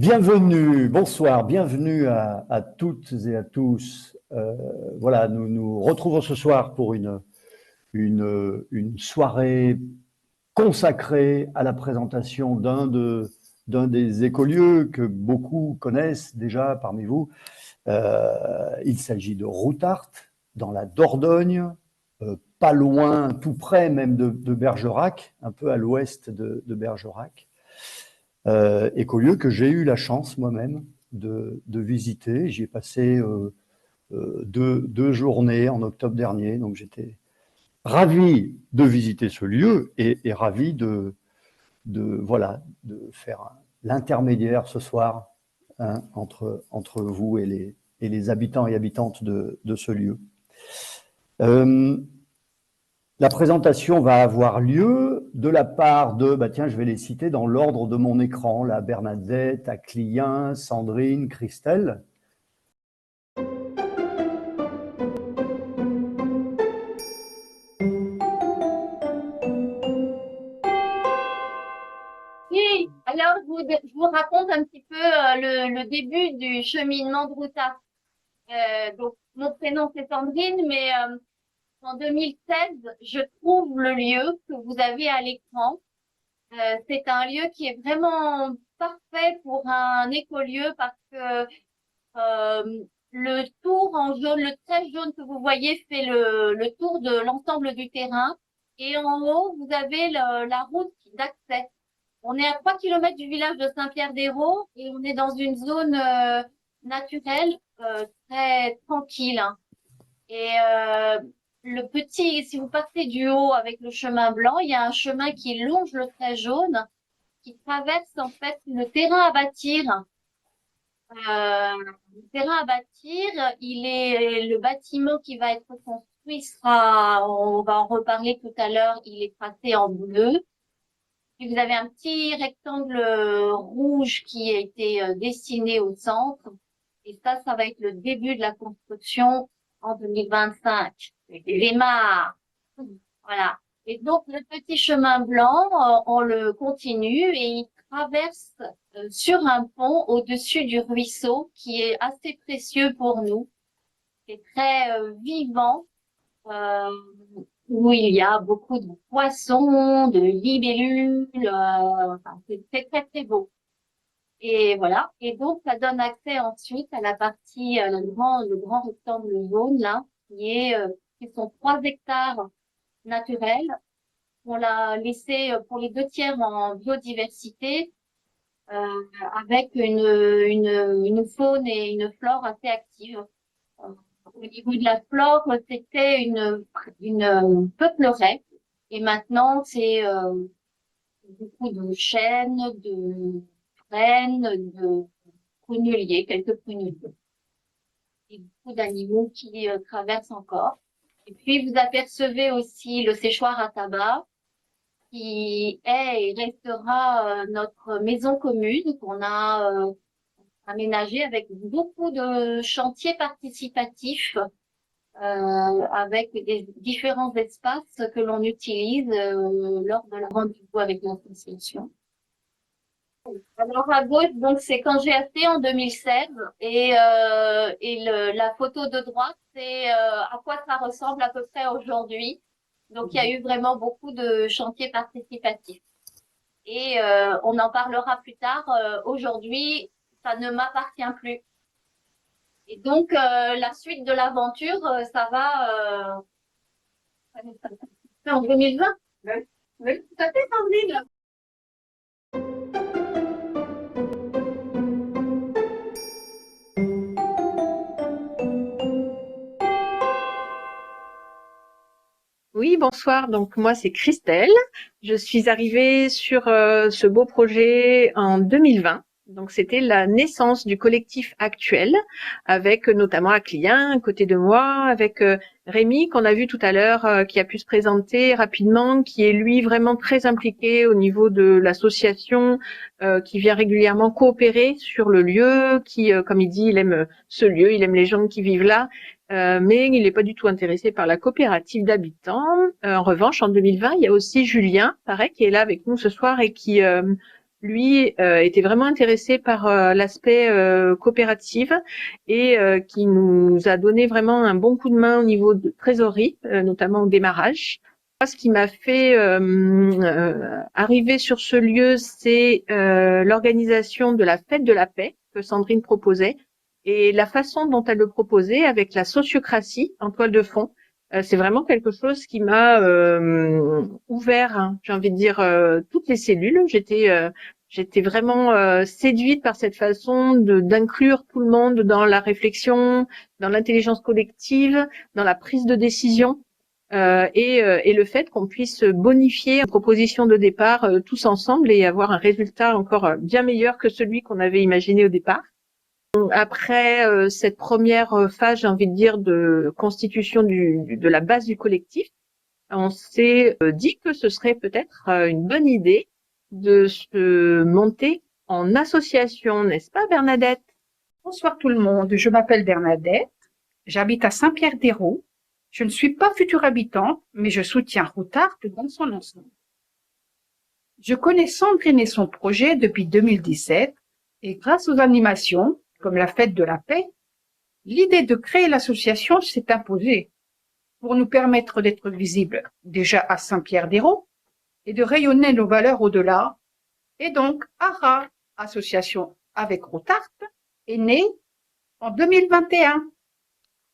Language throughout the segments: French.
Bienvenue, bonsoir, bienvenue à toutes et à tous. Voilà, nous nous retrouvons ce soir pour une soirée consacrée à la présentation d'un des écolieux que beaucoup connaissent déjà parmi vous. Il s'agit de Routart, dans la Dordogne, pas loin, tout près même de Bergerac, un peu à l'ouest de Bergerac. Écolieu que j'ai eu la chance moi-même de visiter. J'y ai passé deux journées en octobre dernier, donc j'étais ravi de visiter ce lieu et ravi voilà, de faire l'intermédiaire ce soir, hein, entre vous et les habitants et habitantes de ce lieu. La présentation va avoir lieu de la part de, tiens, je vais les citer dans l'ordre de mon écran, là, Bernadette, Aclien, Sandrine, Christelle. Oui, alors je vous raconte un petit peu le début du cheminement de Routa. Donc, mon prénom c'est Sandrine, mais en 2016, je trouve le lieu que vous avez à l'écran. C'est un lieu qui est vraiment parfait pour un écolieu parce que le tour en jaune, le trait jaune que vous voyez fait le tour de l'ensemble du terrain. Et en haut, vous avez la route d'accès. On est à 3 kilomètres du village de Saint-Pierre-d'Hérault et on est dans une zone naturelle très tranquille, hein. Et si vous partez du haut avec le chemin blanc, il y a un chemin qui longe le trait jaune, qui traverse en fait le terrain à bâtir. Le terrain à bâtir, le bâtiment qui va être construit on va en reparler tout à l'heure, il est tracé en bleu. Puis vous avez un petit rectangle rouge qui a été dessiné au centre. Et ça va être le début de la construction en 2025. Avec les démarres. Voilà. Et donc, le petit chemin blanc, on le continue et il traverse sur un pont au-dessus du ruisseau qui est assez précieux pour nous. C'est très vivant. Euh, où il y a beaucoup de poissons, de libellules, enfin, c'est très très beau. Et voilà. Et donc ça donne accès ensuite à la partie, le grand rectangle jaune là, qui sont 3 hectares naturels. On l'a laissé pour les 2 tiers en biodiversité, avec une faune et une flore assez actives. Au niveau de la flore, c'était une peupleraie. Et maintenant, c'est beaucoup de chênes, de frênes, de pruneliers, quelques pruneliers. Et beaucoup d'animaux qui traversent encore. Et puis, vous apercevez aussi le séchoir à tabac, qui est et restera notre maison commune qu'on a aménagée avec beaucoup de chantiers participatifs, avec des différents espaces que l'on utilise lors de la rendez-vous avec l'association. Alors à gauche, donc c'est quand j'ai acheté en 2016 la photo de droite, c'est à quoi ça ressemble à peu près aujourd'hui. Donc il y a eu vraiment beaucoup de chantiers participatifs. Et on en parlera plus tard. Aujourd'hui, ça ne m'appartient plus. Et donc la suite de l'aventure, ça va en 2020. Oui, oui, tout à fait, Sandrine. Oui, bonsoir. Donc moi, c'est Christelle. Je suis arrivée sur ce beau projet en 2020. Donc c'était la naissance du collectif actuel, avec notamment Aclien à côté de moi, avec Rémi qu'on a vu tout à l'heure, qui a pu se présenter rapidement, qui est lui vraiment très impliqué au niveau de l'association, qui vient régulièrement coopérer sur le lieu, qui, comme il dit, il aime ce lieu, il aime les gens qui vivent là. Mais il n'est pas du tout intéressé par la coopérative d'habitants. En revanche, en 2020, il y a aussi Julien, pareil, qui est là avec nous ce soir et qui lui était vraiment intéressé par l'aspect coopérative et qui nous a donné vraiment un bon coup de main au niveau de trésorerie, notamment au démarrage. Ce qui m'a fait arriver sur ce lieu, c'est l'organisation de la fête de la paix que Sandrine proposait et la façon dont elle le proposait avec la sociocratie en toile de fond. C'est vraiment quelque chose qui m'a ouvert, hein, j'ai envie de dire, toutes les cellules. J'étais vraiment séduite par cette façon d'inclure tout le monde dans la réflexion, dans l'intelligence collective, dans la prise de décision. Et le fait qu'on puisse bonifier une proposition de départ tous ensemble et avoir un résultat encore bien meilleur que celui qu'on avait imaginé au départ. Après cette première phase, j'ai envie de dire, de constitution de la base du collectif, on s'est dit que ce serait peut-être une bonne idée de se monter en association, n'est-ce pas Bernadette? Bonsoir tout le monde, je m'appelle Bernadette, j'habite à Saint-Pierre-d'Hérault. Je ne suis pas future habitante, mais je soutiens Routart dans son ensemble. Je connais Sandrine et son projet depuis 2017 et grâce aux animations, comme la fête de la paix, l'idée de créer l'association s'est imposée pour nous permettre d'être visibles déjà à Saint-Pierre-d'Hérault et de rayonner nos valeurs au-delà. Et donc, ARA, association avec Routart, est née en 2021.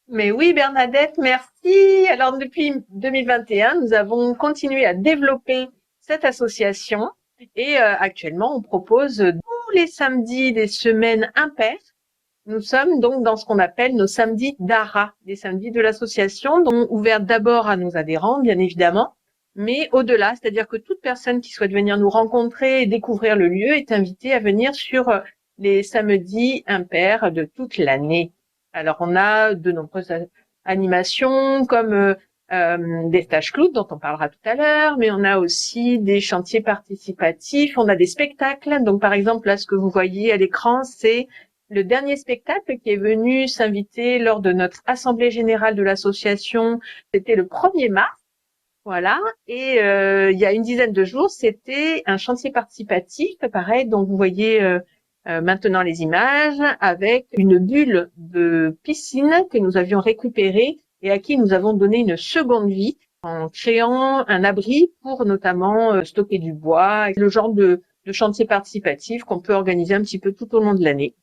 Mais oui, Bernadette, merci. Alors, depuis 2021, nous avons continué à développer cette association et actuellement, on propose tous les samedis des semaines impaires. Nous sommes donc dans ce qu'on appelle nos samedis d'ARA, les samedis de l'association, donc ouverts d'abord à nos adhérents, bien évidemment, mais au-delà, c'est-à-dire que toute personne qui souhaite venir nous rencontrer et découvrir le lieu est invitée à venir sur les samedis impairs de toute l'année. Alors, on a de nombreuses animations comme des stages clowns dont on parlera tout à l'heure, mais on a aussi des chantiers participatifs, on a des spectacles. Donc, par exemple, là, ce que vous voyez à l'écran, c'est le dernier spectacle qui est venu s'inviter lors de notre assemblée générale de l'association. C'était le 1er mars. Voilà. Et il y a une dizaine de jours, c'était un chantier participatif, pareil. Donc, vous voyez maintenant les images avec une bulle de piscine que nous avions récupérée et à qui nous avons donné une seconde vie en créant un abri pour notamment stocker du bois, le genre de chantier participatif qu'on peut organiser un petit peu tout au long de l'année.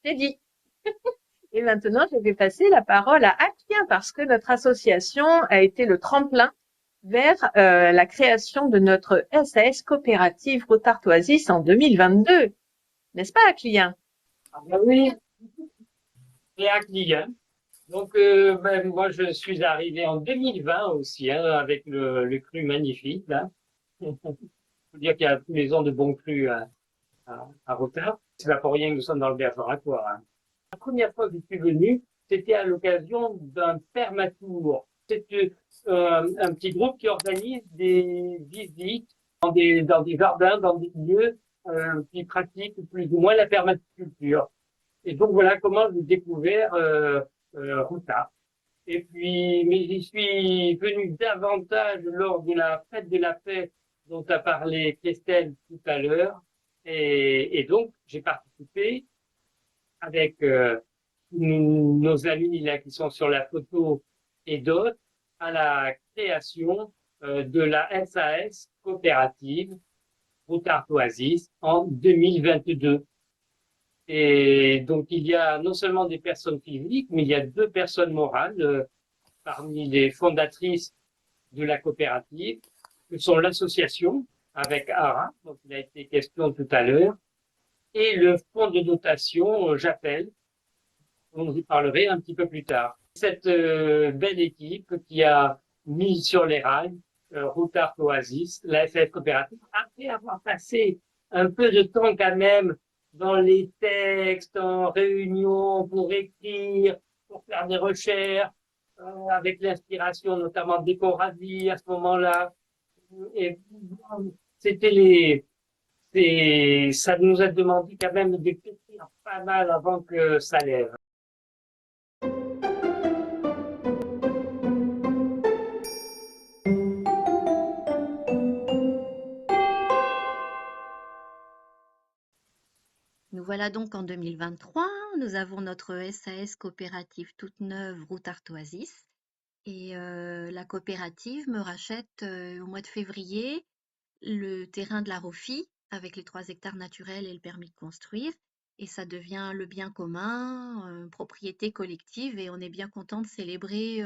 C'est dit. Et maintenant, je vais passer la parole à Aquien parce que notre association a été le tremplin vers la création de notre SAS coopérative Routart Oasis en 2022. N'est-ce pas, Aquien? Ah ben oui, et Aquien. Donc, moi, je suis arrivé en 2020 aussi, hein, avec le cru magnifique, là. Il faut dire qu'il y a tous les ans de bons crus à Routart. C'est pas pour rien que nous sommes dans le Bergeracois, hein. La première fois que je suis venu, c'était à l'occasion d'un permatour. C'est un petit groupe qui organise des visites dans des jardins, dans des lieux qui pratiquent plus ou moins la permaculture. Et donc voilà comment j'ai découvert Routart. Et puis, mais j'y suis venu davantage lors de la fête de la paix dont a parlé Christelle tout à l'heure. Et donc, j'ai participé avec nos amis là qui sont sur la photo et d'autres à la création de la SAS coopérative Routart Oasis en 2022. Et donc il y a non seulement des personnes physiques, mais il y a 2 personnes morales parmi les fondatrices de la coopérative, que sont l'association avec ARA, dont il a été question tout à l'heure, et le fonds de dotation J'appelle, dont je vous parlerai un petit peu plus tard. Cette belle équipe qui a mis sur les rails Routart Oasis, la SAS coopérative, après avoir passé un peu de temps quand même dans les textes, en réunion, pour écrire, pour faire des recherches, avec l'inspiration notamment d'Ecoradio à ce moment-là. Et c'était ça nous a demandé quand même de pétrir pas mal avant que ça lève. voilà donc en 2023, nous avons notre SAS coopérative toute neuve route Artoisis et la coopérative me rachète au mois de février le terrain de la Rofi avec les 3 hectares naturels et le permis de construire et ça devient le bien commun, propriété collective et on est bien content de célébrer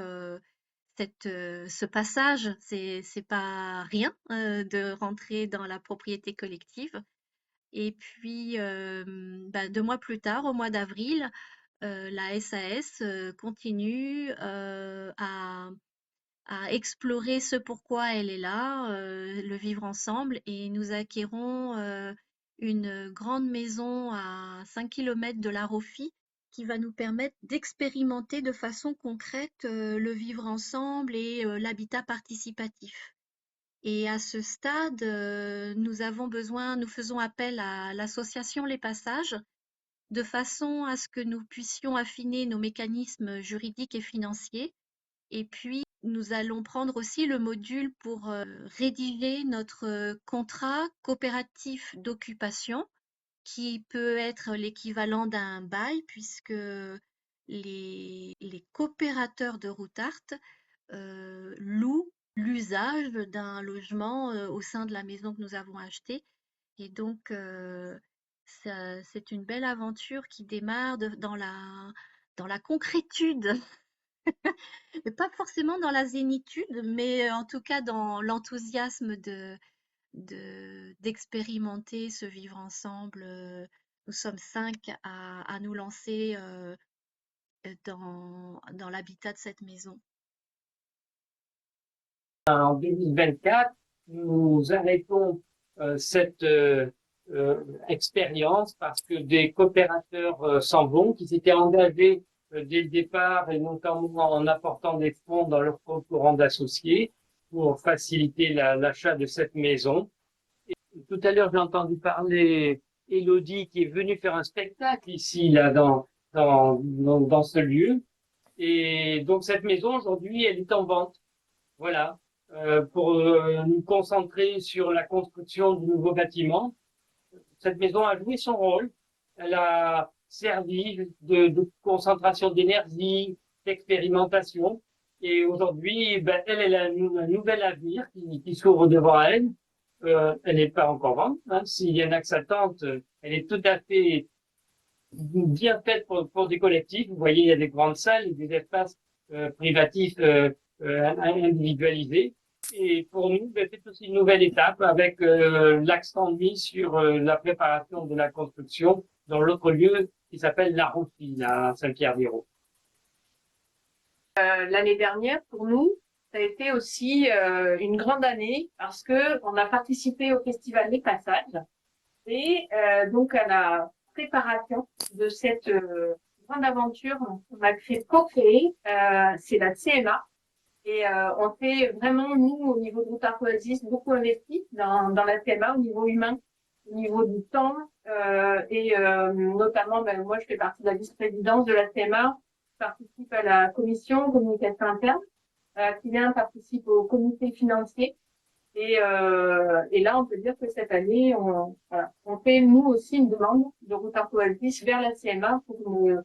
ce passage. C'est pas rien de rentrer dans la propriété collective. Et puis, 2 mois plus tard, au mois d'avril, la SAS continue à explorer ce pourquoi elle est là, le vivre ensemble, et nous acquérons une grande maison à 5 kilomètres de la Rofi qui va nous permettre d'expérimenter de façon concrète le vivre ensemble et l'habitat participatif. Et à ce stade, nous faisons appel à l'association Les Passages, de façon à ce que nous puissions affiner nos mécanismes juridiques et financiers. Et puis, nous allons prendre aussi le module pour rédiger notre contrat coopératif d'occupation, qui peut être l'équivalent d'un bail, puisque les coopérateurs de Routart louent l'usage d'un logement au sein de la maison que nous avons achetée. Et donc, c'est une belle aventure qui démarre dans la concrétude, et pas forcément dans la zénitude, mais en tout cas dans l'enthousiasme d'expérimenter ce vivre ensemble. Nous sommes 5 à nous lancer dans l'habitat de cette maison. En 2024, nous arrêtons cette expérience parce que des coopérateurs s'en vont, qui s'étaient engagés dès le départ et notamment en apportant des fonds dans leur compte courant d'associés pour faciliter l'achat de cette maison. Et tout à l'heure, j'ai entendu parler Élodie qui est venue faire un spectacle ici, là, dans ce lieu. Et donc, cette maison, aujourd'hui, elle est en vente. Voilà. Pour nous concentrer sur la construction du nouveau bâtiment. Cette maison a joué son rôle. Elle a servi de concentration d'énergie, d'expérimentation. Et aujourd'hui, elle a un nouvel avenir qui s'ouvre devant elle. Elle n'est pas encore vente. Hein. S'il y en a que s'attendent, elle est tout à fait bien faite pour des collectifs. Vous voyez, il y a des grandes salles et des espaces privatifs individualisés. Et pour nous, c'est aussi une nouvelle étape avec l'accent mis sur la préparation de la construction dans l'autre lieu qui s'appelle la Rofi, à Saint-Pierre-des-Roues. L'année dernière, pour nous, ça a été aussi une grande année parce que on a participé au Festival Les Passages et donc à la préparation de cette grande aventure, on a co-créé, c'est la CMA. Et on fait vraiment, nous, au niveau de Route Artoisis, beaucoup investi dans la CMA au niveau humain, au niveau du temps, et notamment, moi, je fais partie de la vice-présidence de la CMA, je participe à la commission communication interne, qui vient participe au comité financier. Et là, on peut dire que cette année, on fait, nous aussi, une demande de Route Artoisis vers la CMA pour une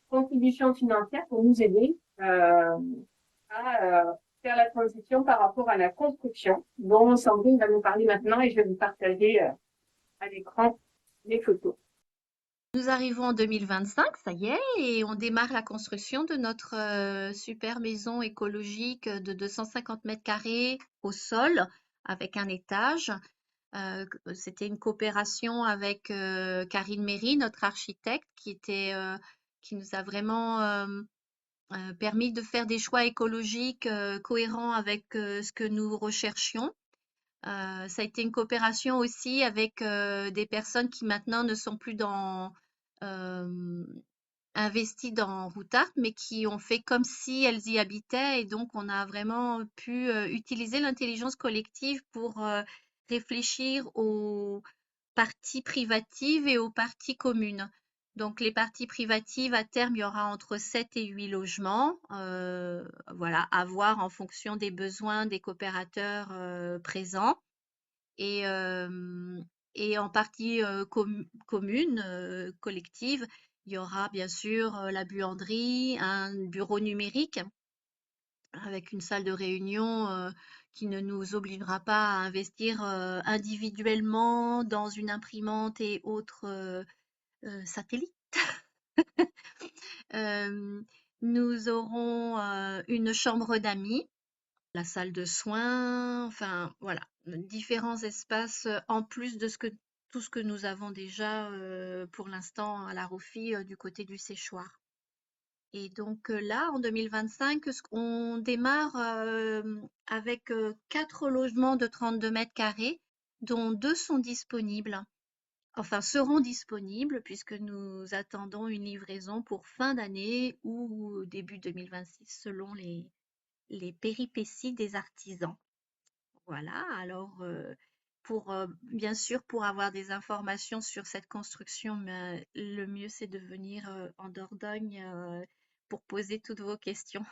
contribution financière pour nous aider à faire la transition par rapport à la construction, dont Sandrine va nous parler maintenant et je vais vous partager à l'écran les photos. Nous arrivons en 2025, ça y est, et on démarre la construction de notre super maison écologique de 250 mètres carrés au sol, avec un étage. C'était une coopération avec Karine Méry, notre architecte, qui nous a vraiment permis de faire des choix écologiques cohérents avec ce que nous recherchions. Ça a été une coopération aussi avec des personnes qui maintenant ne sont plus investies dans Routart, mais qui ont fait comme si elles y habitaient. Et donc, on a vraiment pu utiliser l'intelligence collective pour réfléchir aux parties privatives et aux parties communes. Donc, les parties privatives, à terme, il y aura entre 7 et 8 logements, voilà, à voir en fonction des besoins des coopérateurs présents. Et Et en partie commune, collective, il y aura bien sûr la buanderie, un bureau numérique avec une salle de réunion qui ne nous obligera pas à investir individuellement dans une imprimante et autres satellites. Nous aurons une chambre d'amis, la salle de soins, enfin voilà, différents espaces en plus de tout ce que nous avons déjà pour l'instant à la ROFI du côté du séchoir. Et donc là, en 2025, on démarre avec 4 logements de 32 mètres carrés, dont 2 sont disponibles, enfin seront disponibles puisque nous attendons une livraison pour fin d'année ou début 2026 selon les péripéties des artisans. Voilà, alors bien sûr, pour avoir des informations sur cette construction, le mieux c'est de venir en Dordogne pour poser toutes vos questions.